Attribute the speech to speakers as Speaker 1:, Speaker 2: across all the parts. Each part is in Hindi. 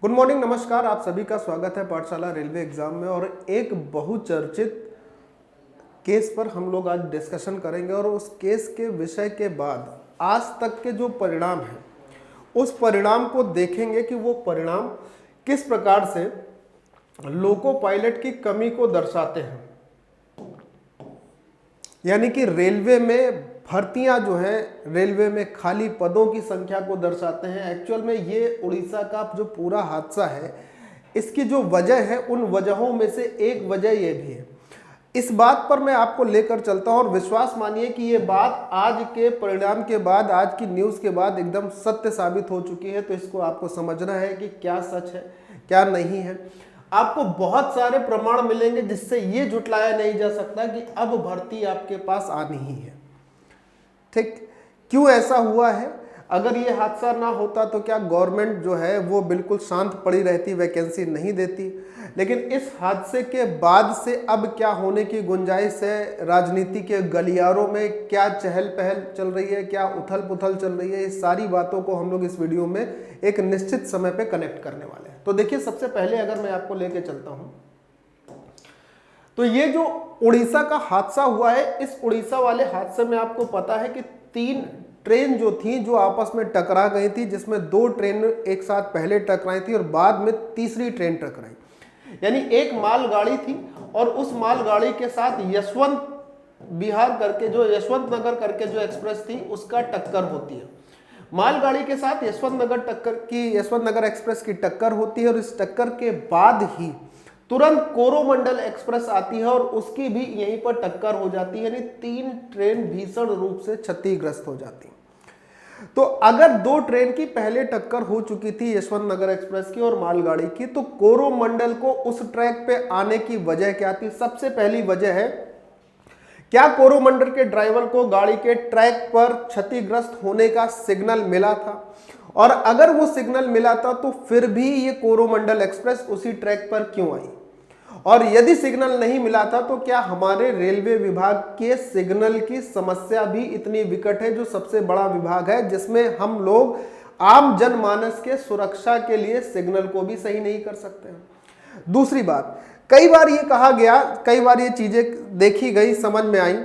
Speaker 1: गुड मॉर्निंग, नमस्कार। आप सभी का स्वागत है पाठशाला रेलवे एग्जाम में। और एक बहुचर्चित केस पर हम लोग आज डिस्कशन करेंगे और उस केस के विषय के बाद आज तक के जो परिणाम हैं उस परिणाम को देखेंगे कि वो परिणाम किस प्रकार से लोको पायलट की कमी को दर्शाते हैं। यानी कि रेलवे में भर्तियां जो है, रेलवे में खाली पदों की संख्या को दर्शाते हैं। एक्चुअल में ये उड़ीसा का जो पूरा हादसा है, इसकी जो वजह है उन वजहों में से एक वजह ये भी है। इस बात पर मैं आपको लेकर चलता हूं और विश्वास मानिए कि ये बात आज के परिणाम के बाद, आज की न्यूज़ के बाद एकदम सत्य साबित हो चुकी है। तो इसको आपको समझना है कि क्या सच है क्या नहीं है। आपको बहुत सारे प्रमाण मिलेंगे जिससे ये जुटलाया नहीं जा सकता कि अब भर्ती आपके पास आनी ही है। ठीक, क्यों ऐसा हुआ है? अगर ये हादसा ना होता तो क्या गवर्नमेंट जो है वो बिल्कुल शांत पड़ी रहती, वैकेंसी नहीं देती? लेकिन इस हादसे के बाद से अब क्या होने की गुंजाइश है? राजनीति के गलियारों में क्या चहल पहल चल रही है, क्या उथल पुथल चल रही है? इस सारी बातों को हम लोग इस वीडियो में एक निश्चित समय पे कनेक्ट करने वाले हैं। तो देखिए, सबसे पहले अगर मैं आपको लेके चलता हूं तो ये जो उड़ीसा का हादसा हुआ है, इस उड़ीसा वाले हादसे में आपको पता है कि 3 ट्रेन जो थी जो आपस में टकरा गई थी, जिसमें 2 ट्रेन एक साथ पहले टकराई थी और बाद में तीसरी ट्रेन टकराई। यानी एक मालगाड़ी थी और उस मालगाड़ी के साथ यशवंत बिहार करके जो यशवंत नगर करके जो एक्सप्रेस थी उसका टक्कर होती है। मालगाड़ी के साथ यशवंत नगर एक्सप्रेस की टक्कर होती है और इस टक्कर के बाद ही तुरंत कोरोमंडल एक्सप्रेस आती है और उसकी भी यहीं पर टक्कर हो जाती है। यानी 3 ट्रेन भीषण रूप से क्षतिग्रस्त हो जाती। तो अगर 2 ट्रेन की पहले टक्कर हो चुकी थी, यशवंत नगर एक्सप्रेस की और मालगाड़ी की, तो कोरोमंडल को उस ट्रैक पे आने की वजह क्या थी? सबसे पहली वजह है, क्या कोरोमंडल के ड्राइवर को गाड़ी के ट्रैक पर क्षतिग्रस्त होने का सिग्नल मिला था? और अगर वो सिग्नल मिला था तो फिर भी ये कोरोमंडल एक्सप्रेस उसी ट्रैक पर क्यों आई? और यदि सिग्नल नहीं मिला था तो क्या हमारे रेलवे विभाग के सिग्नल की समस्या भी इतनी विकट है, जो सबसे बड़ा विभाग है, जिसमें हम लोग आम जनमानस के सुरक्षा के लिए सिग्नल को भी सही नहीं कर सकते हैं? दूसरी बात, कई बार ये कहा गया, कई बार ये चीजें देखी गई, समझ में आई,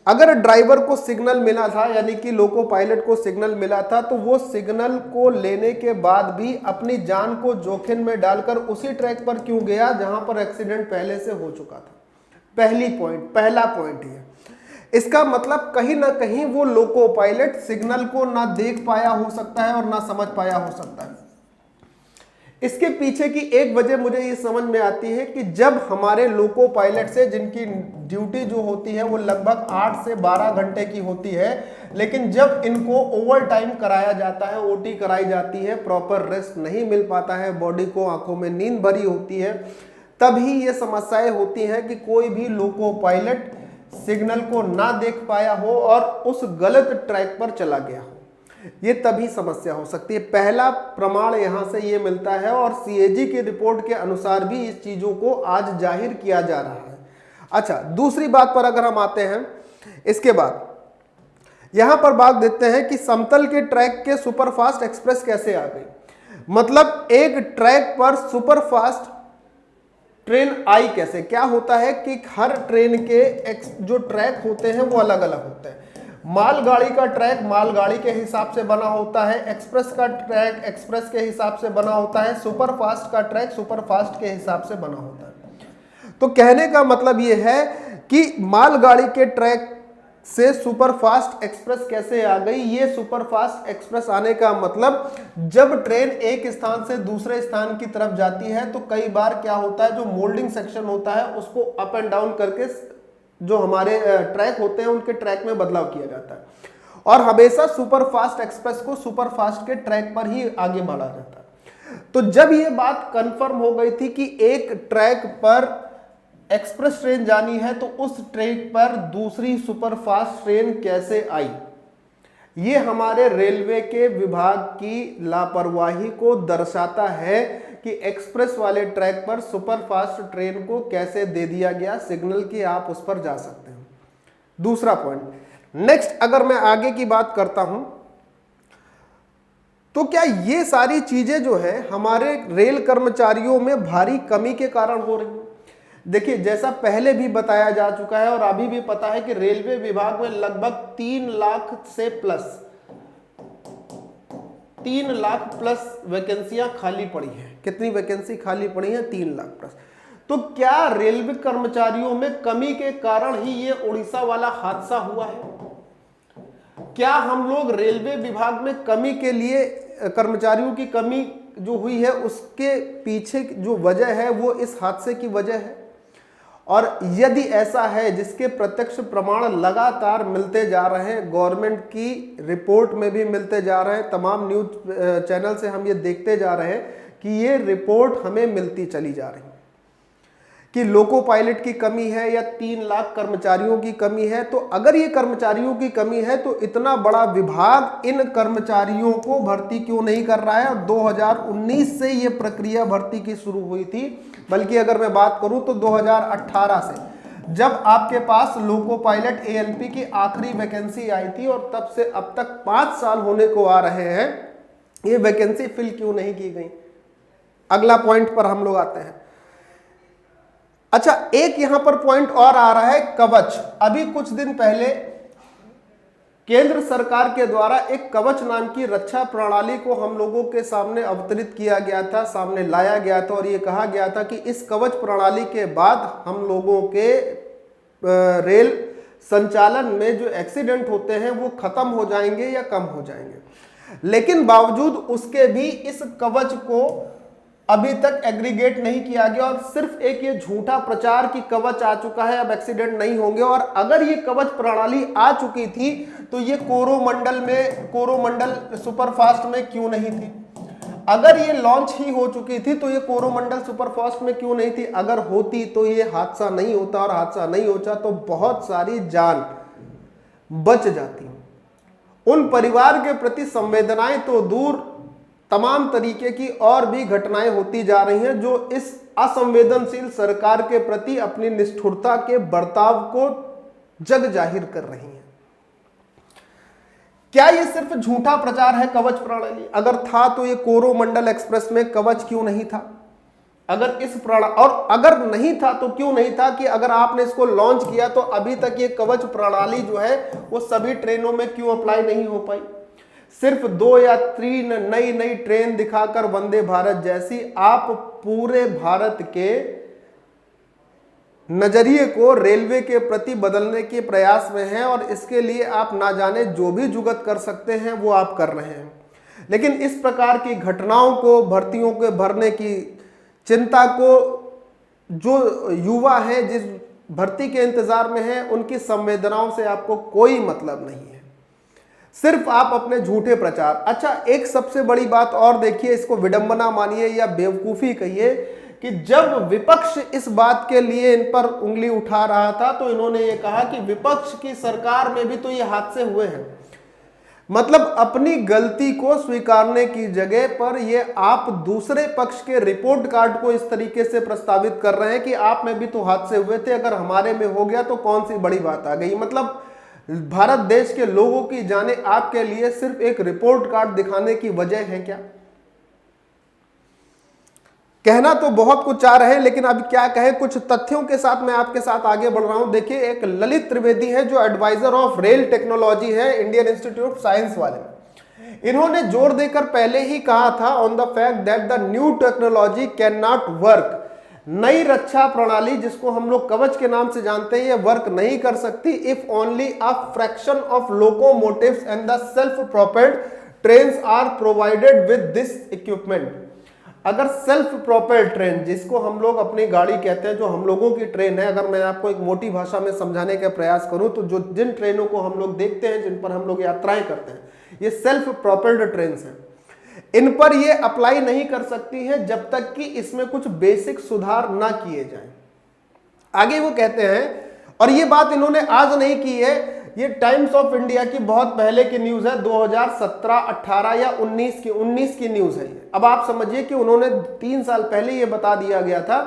Speaker 1: अगर ड्राइवर को सिग्नल मिला था, यानी कि लोको पायलट को सिग्नल मिला था, तो वो सिग्नल को लेने के बाद भी अपनी जान को जोखिम में डालकर उसी ट्रैक पर क्यों गया जहां पर एक्सीडेंट पहले से हो चुका था? पहला पॉइंट ये। इसका मतलब कहीं ना कहीं वो लोको पायलट सिग्नल को ना देख पाया हो सकता है और ना समझ पाया हो सकता है। इसके पीछे की एक वजह मुझे ये समझ में आती है कि जब हमारे लोको पायलट से, जिनकी ड्यूटी जो होती है वो लगभग 8 से 12 घंटे की होती है, लेकिन जब इनको ओवर टाइम कराया जाता है, ओटी कराई जाती है, प्रॉपर रेस्ट नहीं मिल पाता है, बॉडी को, आंखों में नींद भरी होती है, तभी ये समस्याएं होती हैं कि कोई भी लोको पायलट सिग्नल को ना देख पाया हो और उस गलत ट्रैक पर चला गया हो। ये तभी समस्या हो सकती है। पहला प्रमाण यहां से ये मिलता है और सीएजी की रिपोर्ट के अनुसार भी इस चीजों को आज जाहिर किया जा रहा है। अच्छा, दूसरी बात पर अगर हम आते हैं, इसके बाद यहां पर बात देते हैं कि समतल के ट्रैक के सुपरफास्ट एक्सप्रेस कैसे आ गई। मतलब एक ट्रैक पर सुपरफास्ट ट्रेन आई कैसे? क्या होता है कि हर ट्रेन के जो ट्रैक होते हैं वो अलग अलग होते हैं। मालगाड़ी का ट्रैक मालगाड़ी के हिसाब से बना होता है, एक्सप्रेस का ट्रैक एक्सप्रेस के हिसाब से बना होता है, सुपरफास्ट का ट्रैक सुपरफास्ट के हिसाब से बना होता है। तो कहने का मतलब यह है कि मालगाड़ी के ट्रैक से सुपरफास्ट एक्सप्रेस कैसे आ गई? ये सुपरफास्ट एक्सप्रेस आने का मतलब, जब ट्रेन एक स्थान से दूसरे स्थान की तरफ जाती है तो कई बार क्या होता है, जो मोल्डिंग सेक्शन होता है उसको अप एंड डाउन करके जो हमारे ट्रैक होते हैं उनके ट्रैक में बदलाव किया जाता है और हमेशा सुपरफास्ट एक्सप्रेस को सुपरफास्ट के ट्रैक पर ही आगे बढ़ा जाता है। तो जब ये बात कंफर्म हो गई थी कि एक ट्रैक पर एक्सप्रेस ट्रेन जानी है तो उस ट्रैक पर दूसरी सुपरफास्ट ट्रेन कैसे आई, ये हमारे रेलवे के विभाग की लापरवाही को दर्शाता है कि एक्सप्रेस वाले ट्रैक पर सुपरफास्ट ट्रेन को कैसे दे दिया गया सिग्नल कि आप उस पर जा सकते हैं। दूसरा पॉइंट, नेक्स्ट अगर मैं आगे की बात करता हूं तो क्या ये सारी चीजें जो है हमारे रेल कर्मचारियों में भारी कमी के कारण हो रही है? देखिए, जैसा पहले भी बताया जा चुका है और अभी भी पता है कि रेलवे विभाग में लगभग 3 लाख से प्लस 3 लाख प्लस वैकेंसियां खाली पड़ी हैं। कितनी वैकेंसी खाली पड़ी है? 3 लाख प्लस। तो क्या रेलवे कर्मचारियों में कमी के कारण ही ये उड़ीसा वाला हादसा हुआ है? क्या हम लोग रेलवे विभाग में कमी के लिए, कर्मचारियों की कमी जो हुई है उसके पीछे जो वजह है वो इस हादसे की वजह है? और यदि ऐसा है, जिसके प्रत्यक्ष प्रमाण लगातार मिलते जा रहे हैं, गवर्नमेंट की रिपोर्ट में भी मिलते जा रहे हैं, तमाम न्यूज चैनल से हम ये देखते जा रहे हैं कि ये रिपोर्ट हमें मिलती चली जा रही है कि लोको पायलट की कमी है या 3 लाख कर्मचारियों की कमी है। तो अगर ये कर्मचारियों की कमी है तो इतना बड़ा विभाग इन कर्मचारियों को भर्ती क्यों नहीं कर रहा है? और 2019 से ये प्रक्रिया भर्ती की शुरू हुई थी, बल्कि अगर मैं बात करूं तो 2018 से, जब आपके पास लोको पायलट ALP की आखिरी वैकेंसी आई थी, और तब से अब तक 5 साल होने को आ रहे हैं, ये वैकेंसी फिल क्यों नहीं की गई? अगला पॉइंट पर हम लोग आते हैं। अच्छा, एक यहां पर पॉइंट और आ रहा है, कवच। अभी कुछ दिन पहले केंद्र सरकार के द्वारा एक कवच नाम की रक्षा प्रणाली को हम लोगों के सामने अवतरित किया गया था, सामने लाया गया था, और ये कहा गया था कि इस कवच प्रणाली के बाद हम लोगों के रेल संचालन में जो एक्सीडेंट होते हैं वो खत्म हो जाएंगे या कम हो जाएंगे। लेकिन बावजूद उसके भी इस कवच को अभी तक एग्रीगेट नहीं किया गया, और सिर्फ एक ये झूठा प्रचार की कवच आ चुका है, अब एक्सीडेंट नहीं होंगे। और अगर ये कवच प्रणाली आ चुकी थी तो ये कोरोमंडल सुपरफास्ट में क्यों नहीं थी? अगर ये लॉन्च ही हो चुकी थी तो ये कोरोमंडल सुपरफास्ट में क्यों नहीं थी? अगर होती तो ये हादसा नहीं होता, और हादसा नहीं होता तो बहुत सारी जान बच जाती। उन परिवार के प्रति संवेदनाएं तो दूर, तमाम तरीके की और भी घटनाएं होती जा रही हैं जो इस असंवेदनशील सरकार के प्रति अपनी निष्ठुरता के बर्ताव को जग जाहिर कर रही हैं। क्या ये सिर्फ झूठा प्रचार है कवच प्रणाली? अगर था तो ये कोरोमंडल एक्सप्रेस में कवच क्यों नहीं था? अगर इस प्रणाली, और अगर नहीं था तो क्यों नहीं था कि अगर आपने इसको लॉन्च किया तो अभी तक ये कवच प्रणाली जो है वो सभी ट्रेनों में क्यों अप्लाई नहीं हो पाई? सिर्फ 2 या 3 नई ट्रेन दिखाकर वंदे भारत जैसी आप पूरे भारत के नजरिए को रेलवे के प्रति बदलने के प्रयास में हैं, और इसके लिए आप ना जाने जो भी जुगत कर सकते हैं वो आप कर रहे हैं। लेकिन इस प्रकार की घटनाओं को, भर्तियों के भरने की चिंता को, जो युवा हैं जिस भर्ती के इंतजार में हैं, उनकी संवेदनाओं से आपको कोई मतलब नहीं है, सिर्फ आप अपने झूठे प्रचार। अच्छा, एक सबसे बड़ी बात और देखिए, इसको विडंबना मानिए या बेवकूफी कहिए, कि जब विपक्ष इस बात के लिए इन पर उंगली उठा रहा था तो इन्होंने ये कहा कि विपक्ष की सरकार में भी तो ये हादसे हुए हैं। मतलब अपनी गलती को स्वीकारने की जगह पर ये आप दूसरे पक्ष के रिपोर्ट कार्ड को इस तरीके से प्रस्तावित कर रहे हैं कि आप में भी तो हादसे हुए थे, अगर हमारे में हो गया तो कौन सी बड़ी बात आ गई। मतलब भारत देश के लोगों की जाने आपके लिए सिर्फ एक रिपोर्ट कार्ड दिखाने की वजह है क्या? कहना तो बहुत कुछ चाह रहे हैं, लेकिन अब क्या कहें, कुछ तथ्यों के साथ मैं आपके साथ आगे बढ़ रहा हूं। देखिए, एक ललित त्रिवेदी है जो एडवाइजर ऑफ रेल टेक्नोलॉजी है इंडियन इंस्टीट्यूट ऑफ साइंस वाले। इन्होंने जोर देकर पहले ही कहा था on the fact that the new technology can not work. नई रक्षा प्रणाली, जिसको हम लोग कवच के नाम से जानते हैं, ये वर्क नहीं कर सकती if only a fraction of locomotives and the self propelled trains are provided with this equipment. अगर सेल्फ प्रोपेल्ड ट्रेन, जिसको हम लोग अपनी गाड़ी कहते हैं, जो हम लोगों की ट्रेन है, अगर मैं आपको एक मोटी भाषा में समझाने का प्रयास करूं तो जिन ट्रेनों को हम लोग देखते हैं, जिन पर हम लोग यात्राएं करते हैं, ये सेल्फ प्रोपेल्ड ट्रेन हैं। इन पर ये अप्लाई नहीं कर सकती है जब तक कि इसमें कुछ बेसिक सुधार ना किए जाएं। आगे वो कहते हैं, और ये बात इन्होंने आज नहीं की है, ये टाइम्स ऑफ इंडिया की बहुत पहले की न्यूज है, 2017, 18 या 19 की न्यूज है। अब आप समझिए कि उन्होंने 3 साल पहले ये बता दिया गया था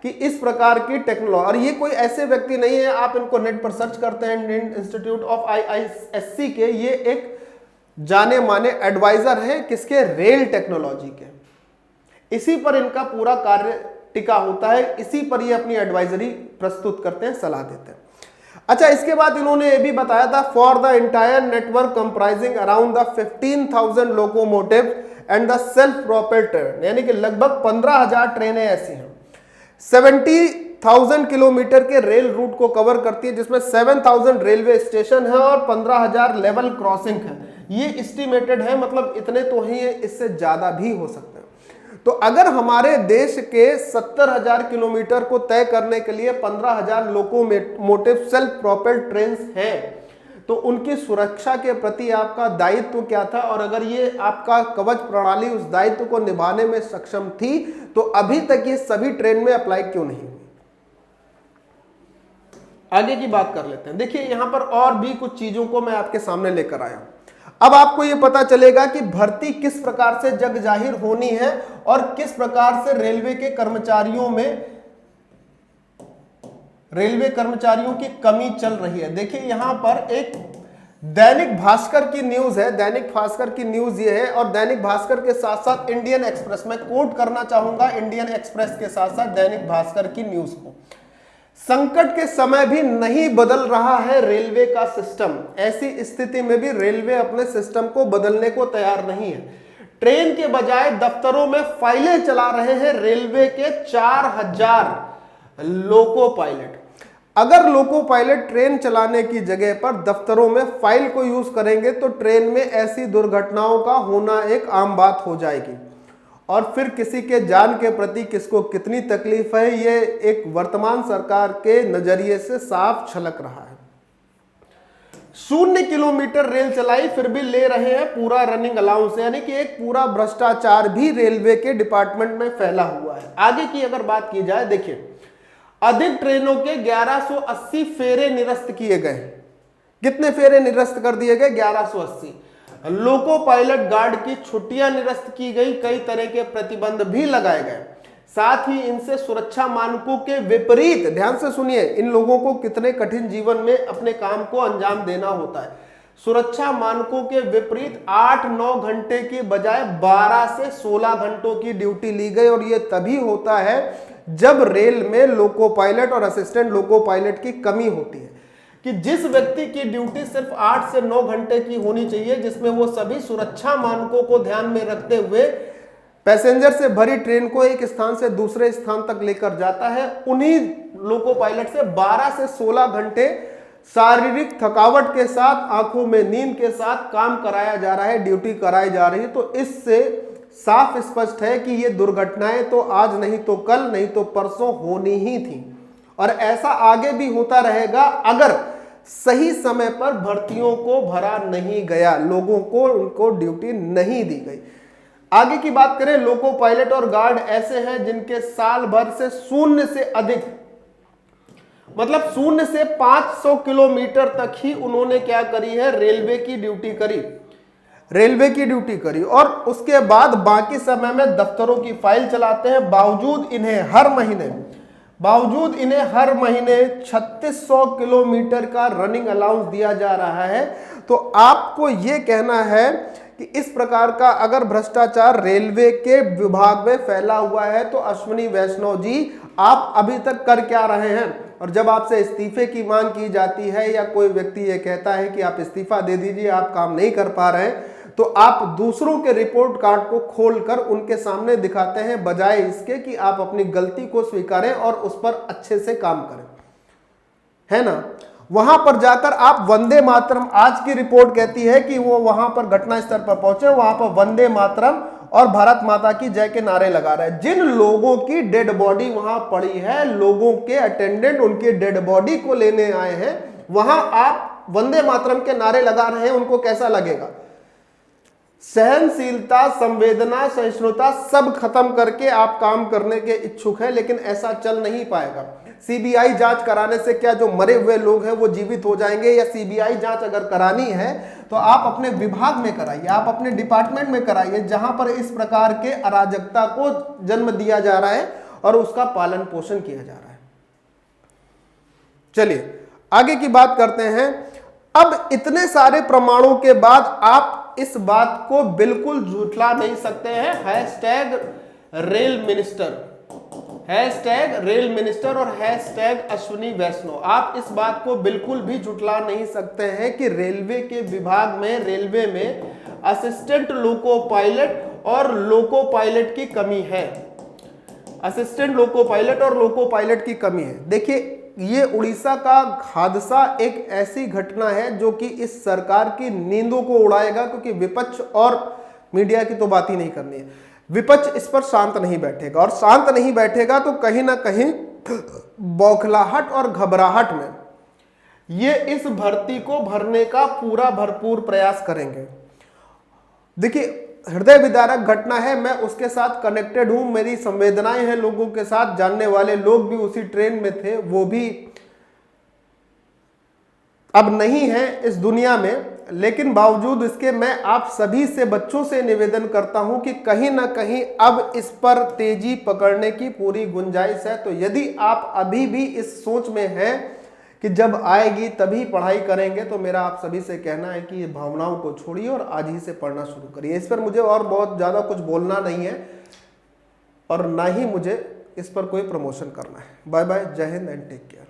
Speaker 1: कि इस प्रकार की टेक्नोलॉजी, और ये कोई ऐसे व्यक्ति नहीं है, आप इनको नेट पर सर्च करते हैं, इंडियन इंस्टीट्यूट ऑफ IISc के, ये एक जाने माने एडवाइजर हैं किसके, रेल टेक्नोलॉजी के। इसी पर इनका पूरा कार्य टिका होता है, इसी पर ये अपनी एडवाइजरी प्रस्तुत करते हैं, सलाह देते हैं। अच्छा, इसके बाद इन्होंने ये भी बताया था, for the entire network comprising around the 15,000 locomotive and the self propelled train, यानी कि लगभग 15,000 ट्रेनें ऐसी हैं, 70,000 किलोमीटर के रेल रूट को कवर करती है, जिसमें 7,000 रेलवे स्टेशन है और 15,000 लेवल क्रॉसिंग है। ये एस्टिमेटेड है, मतलब इतने तो ही है, इससे ज्यादा भी हो सकते हैं। तो अगर हमारे देश के 70,000 किलोमीटर को तय करने के लिए 15,000 लोकोमोटिव सेल्फ प्रोपेल्ड ट्रेन हैं, तो उनकी सुरक्षा के प्रति आपका दायित्व क्या था, और अगर ये आपका कवच प्रणाली उस दायित्व को निभाने में सक्षम थी, तो अभी तक ये सभी ट्रेन में अप्लाई क्यों नहीं हुई। आगे की बात कर लेते हैं। देखिए, यहां पर और भी कुछ चीजों को मैं आपके सामने लेकर आया हूं। अब आपको यह पता चलेगा कि भर्ती किस प्रकार से जग जाहिर होनी है और किस प्रकार से रेलवे के कर्मचारियों की कमी चल रही है। देखिए, यहां पर एक दैनिक भास्कर की न्यूज है, दैनिक भास्कर की न्यूज ये है, और दैनिक भास्कर के साथ साथ इंडियन एक्सप्रेस, मैं कोट करना चाहूंगा इंडियन एक्सप्रेस के साथ साथ दैनिक भास्कर की न्यूज को। संकट के समय भी नहीं बदल रहा है रेलवे का सिस्टम, ऐसी स्थिति में भी रेलवे अपने सिस्टम को बदलने को तैयार नहीं है। ट्रेन के बजाय दफ्तरों में फाइलें चला रहे हैं रेलवे के 4,000 लोको पायलट। अगर लोको पायलट ट्रेन चलाने की जगह पर दफ्तरों में फाइल को यूज करेंगे तो ट्रेन में ऐसी दुर्घटनाओं का होना एक आम बात हो जाएगी, और फिर किसी के जान के प्रति किसको कितनी तकलीफ है, ये एक वर्तमान सरकार के नजरिए से साफ झलक रहा है। 0 किलोमीटर रेल चलाई, फिर भी ले रहे हैं पूरा रनिंग अलाउंस, यानी कि एक पूरा भ्रष्टाचार भी रेलवे के डिपार्टमेंट में फैला हुआ है। आगे की अगर बात की जाए, देखिए, अधिक ट्रेनों के 1180 फेरे निरस्त किए गए। कितने फेरे निरस्त कर दिए गए? 1180। लोको पायलट गार्ड की छुट्टियां निरस्त की गई, कई तरह के प्रतिबंध भी लगाए गए। साथ ही इनसे सुरक्षा मानकों के विपरीत, ध्यान से सुनिए, इन लोगों को कितने कठिन जीवन में अपने काम को अंजाम देना होता है। सुरक्षा मानकों के विपरीत 8-9 घंटे की बजाय 12 से 16 घंटों की ड्यूटी ली गई, और यह तभी होता है जब रेल में लोको पायलट और असिस्टेंट लोको पायलट की कमी होती है, कि जिस व्यक्ति की ड्यूटी सिर्फ 8 से 9 घंटे की होनी चाहिए, जिसमें वो सभी सुरक्षा मानकों को ध्यान में रखते हुए पैसेंजर से भरी ट्रेन को एक स्थान से दूसरे स्थान तक लेकर जाता है, उन्हीं लोको पायलट से 12 से 16 घंटे शारीरिक थकावट के साथ, आंखों में नींद के साथ काम कराया जा रहा है, ड्यूटी कराई जा रही है। तो इससे साफ स्पष्ट है कि ये दुर्घटनाएं तो आज नहीं तो कल, नहीं तो परसों होनी ही थी, और ऐसा आगे भी होता रहेगा अगर सही समय पर भर्तियों को भरा नहीं गया, लोगों को उनको ड्यूटी नहीं दी गई। आगे की बात करें, लोको पायलट और गार्ड ऐसे हैं जिनके साल भर से 0 से अधिक, मतलब 0 से 500 किलोमीटर तक ही उन्होंने क्या करी है, रेलवे की ड्यूटी करी, और उसके बाद बाकी समय में दफ्तरों की फाइल चलाते हैं। बावजूद इन्हें हर महीने 3600 किलोमीटर का रनिंग अलाउंस दिया जा रहा है। तो आपको यह कहना है कि इस प्रकार का अगर भ्रष्टाचार रेलवे के विभाग में फैला हुआ है, तो अश्विनी वैष्णव जी, आप अभी तक कर क्या रहे हैं? और जब आपसे इस्तीफे की मांग की जाती है, या कोई व्यक्ति ये कहता है कि आप इस्तीफा दे दीजिए, आप काम नहीं कर पा रहे हैं, तो आप दूसरों के रिपोर्ट कार्ड को खोलकर उनके सामने दिखाते हैं, बजाय इसके कि आप अपनी गलती को स्वीकारें और उस पर अच्छे से काम करें, है ना। वहां पर जाकर आप वंदे मातरम, आज की रिपोर्ट कहती है कि वो वहां पर घटना स्थल पर पहुंचे, वहां पर वंदे मातरम और भारत माता की जय के नारे लगा रहे हैं। जिन लोगों की डेड बॉडी वहां पड़ी है, लोगों के अटेंडेंट उनकी डेड बॉडी को लेने आए हैं, वहां आप वंदे मातरम के नारे लगा रहे हैं, उनको कैसा लगेगा? सहनशीलता, संवेदना, सहिष्णुता सब खत्म करके आप काम करने के इच्छुक हैं, लेकिन ऐसा चल नहीं पाएगा। सीबीआई जांच कराने से क्या जो मरे हुए लोग हैं वो जीवित हो जाएंगे? या सीबीआई जांच अगर करानी है तो आप अपने विभाग में कराइए, आप अपने डिपार्टमेंट में कराइए, जहां पर इस प्रकार के अराजकता को जन्म दिया जा रहा है और उसका पालन पोषण किया जा रहा है। चलिए आगे की बात करते हैं। अब इतने सारे प्रमाणों के बाद आप इस बात को बिल्कुल झुठला नहीं सकते हैं। Hashtag rail minister, hashtag rail minister और हैशटैग अश्विनी वैष्णव, आप इस बात को बिल्कुल भी झुठला नहीं सकते हैं कि रेलवे के विभाग में, रेलवे में असिस्टेंट लोको पायलट और लोको पायलट की कमी है। असिस्टेंट लोको पायलट और लोको पायलट की कमी है। देखिए, ये उड़ीसा का हादसा एक ऐसी घटना है जो कि इस सरकार की नींदों को उड़ाएगा, क्योंकि विपक्ष और मीडिया की तो बात ही नहीं करनी है। विपक्ष इस पर शांत नहीं बैठेगा, और शांत नहीं बैठेगा तो कहीं ना कहीं बौखलाहट और घबराहट में ये इस भर्ती को भरने का पूरा भरपूर प्रयास करेंगे। देखिए, हृदय विदारक घटना है, मैं उसके साथ कनेक्टेड हूं, मेरी संवेदनाएं हैं लोगों के साथ, जानने वाले लोग भी उसी ट्रेन में थे, वो भी अब नहीं है इस दुनिया में, लेकिन बावजूद इसके मैं आप सभी से, बच्चों से निवेदन करता हूं कि कहीं ना कहीं अब इस पर तेजी पकड़ने की पूरी गुंजाइश है। तो यदि आप अभी भी इस सोच में हैं कि जब आएगी तभी पढ़ाई करेंगे, तो मेरा आप सभी से कहना है कि भावनाओं को छोड़िए और आज ही से पढ़ना शुरू करिए। इस पर मुझे और बहुत ज़्यादा कुछ बोलना नहीं है और ना ही मुझे इस पर कोई प्रमोशन करना है। बाय बाय, जय हिंद एंड टेक केयर।